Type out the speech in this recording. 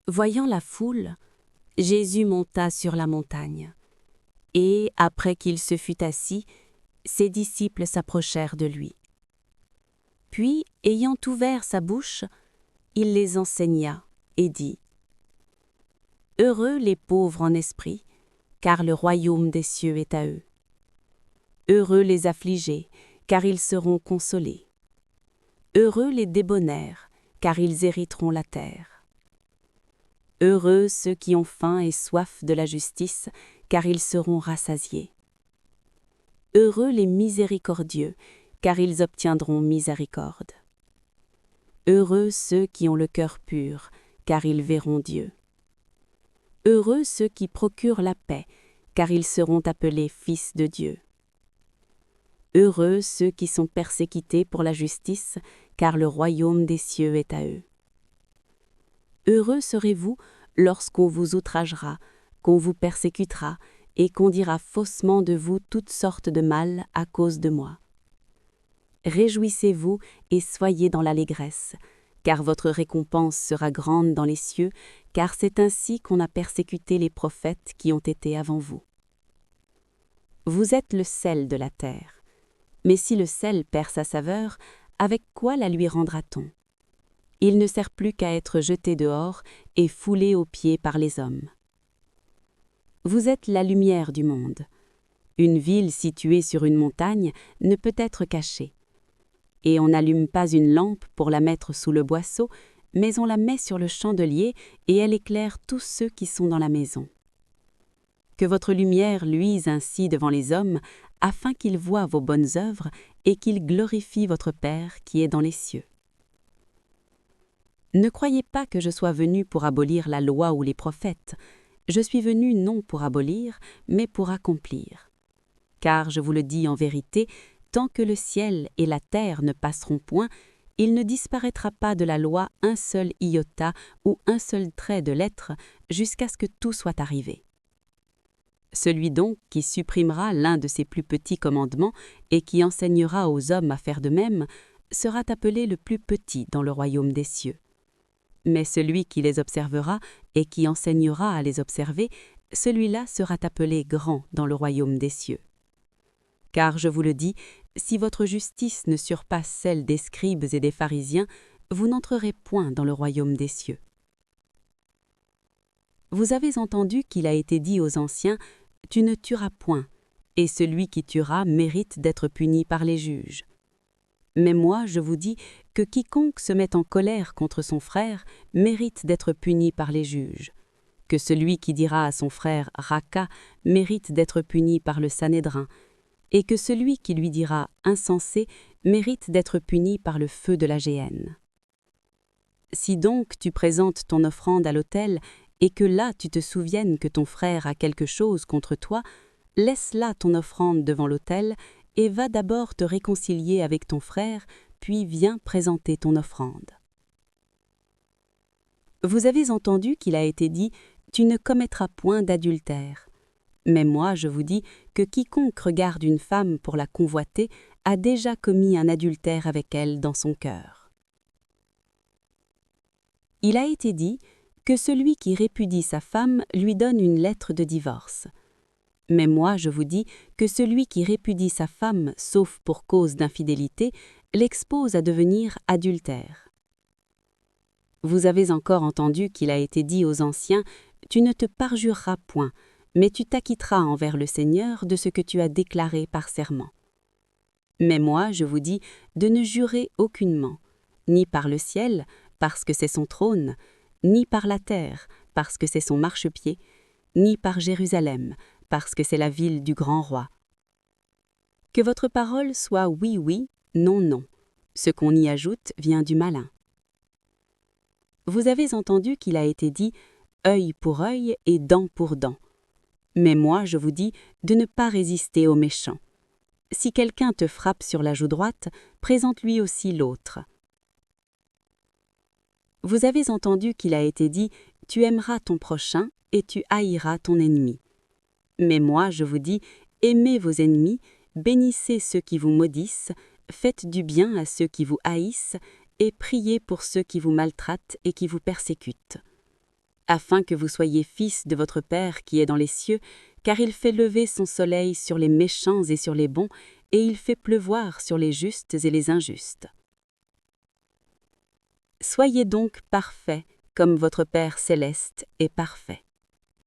Voyant la foule, Jésus monta sur la montagne, et, après qu'il se fut assis, ses disciples s'approchèrent de lui. Puis, ayant ouvert sa bouche, il les enseigna et dit : « Heureux les pauvres en esprit, car le royaume des cieux est à eux. Heureux les affligés, car ils seront consolés. Heureux les débonnaires, car ils hériteront la terre. Heureux ceux qui ont faim et soif de la justice, car ils seront rassasiés. Heureux les miséricordieux, car ils obtiendront miséricorde. Heureux ceux qui ont le cœur pur, car ils verront Dieu. Heureux ceux qui procurent la paix, car ils seront appelés fils de Dieu. Heureux ceux qui sont persécutés pour la justice, car le royaume des cieux est à eux. Heureux serez-vous lorsqu'on vous outragera, qu'on vous persécutera, et qu'on dira faussement de vous toutes sortes de mal à cause de moi. Réjouissez-vous et soyez dans l'allégresse, car votre récompense sera grande dans les cieux, car c'est ainsi qu'on a persécuté les prophètes qui ont été avant vous. Vous êtes le sel de la terre. Mais si le sel perd sa saveur, avec quoi la lui rendra-t-on ? Il ne sert plus qu'à être jeté dehors et foulé aux pieds par les hommes. Vous êtes la lumière du monde. Une ville située sur une montagne ne peut être cachée. Et on n'allume pas une lampe pour la mettre sous le boisseau, mais on la met sur le chandelier et elle éclaire tous ceux qui sont dans la maison. Que votre lumière luise ainsi devant les hommes, afin qu'ils voient vos bonnes œuvres et qu'ils glorifient votre Père qui est dans les cieux. Ne croyez pas que je sois venu pour abolir la loi ou les prophètes. Je suis venu non pour abolir, mais pour accomplir. Car, je vous le dis en vérité, tant que le ciel et la terre ne passeront point, il ne disparaîtra pas de la loi un seul iota ou un seul trait de lettre, jusqu'à ce que tout soit arrivé. Celui donc qui supprimera l'un de ces plus petits commandements et qui enseignera aux hommes à faire de même, sera appelé le plus petit dans le royaume des cieux. Mais celui qui les observera et qui enseignera à les observer, celui-là sera appelé grand dans le royaume des cieux. Car je vous le dis, si votre justice ne surpasse celle des scribes et des pharisiens, vous n'entrerez point dans le royaume des cieux. Vous avez entendu qu'il a été dit aux anciens : « Tu ne tueras point, et celui qui tuera mérite d'être puni par les juges. » Mais moi, je vous dis que quiconque se met en colère contre son frère mérite d'être puni par les juges, que celui qui dira à son frère « Raka » mérite d'être puni par le Sanhédrin, et que celui qui lui dira « Insensé » mérite d'être puni par le feu de la géhenne. Si donc tu présentes ton offrande à l'autel, et que là tu te souviennes que ton frère a quelque chose contre toi, laisse là ton offrande devant l'autel, et va d'abord te réconcilier avec ton frère, puis viens présenter ton offrande. Vous avez entendu qu'il a été dit « Tu ne commettras point d'adultère ». Mais moi, je vous dis que quiconque regarde une femme pour la convoiter a déjà commis un adultère avec elle dans son cœur. Il a été dit que celui qui répudie sa femme lui donne une lettre de divorce. Mais moi, je vous dis que celui qui répudie sa femme, sauf pour cause d'infidélité, l'expose à devenir adultère. Vous avez encore entendu qu'il a été dit aux anciens « Tu ne te parjureras point, mais tu t'acquitteras envers le Seigneur de ce que tu as déclaré par serment. » Mais moi, je vous dis de ne jurer aucunement, ni par le ciel, parce que c'est son trône, ni par la terre, parce que c'est son marchepied, ni par Jérusalem, parce que c'est la ville du grand roi. Que votre parole soit oui, oui, non, non. Ce qu'on y ajoute vient du malin. Vous avez entendu qu'il a été dit « œil pour œil et dent pour dent ». Mais moi, je vous dis de ne pas résister aux méchants. Si quelqu'un te frappe sur la joue droite, présente-lui aussi l'autre. Vous avez entendu qu'il a été dit « Tu aimeras ton prochain et tu haïras ton ennemi ». Mais moi, je vous dis, aimez vos ennemis, bénissez ceux qui vous maudissent, faites du bien à ceux qui vous haïssent, et priez pour ceux qui vous maltraitent et qui vous persécutent. afin que vous soyez fils de votre Père qui est dans les cieux, car il fait lever son soleil sur les méchants et sur les bons, et il fait pleuvoir sur les justes et les injustes. Soyez donc parfaits, comme votre Père céleste est parfait.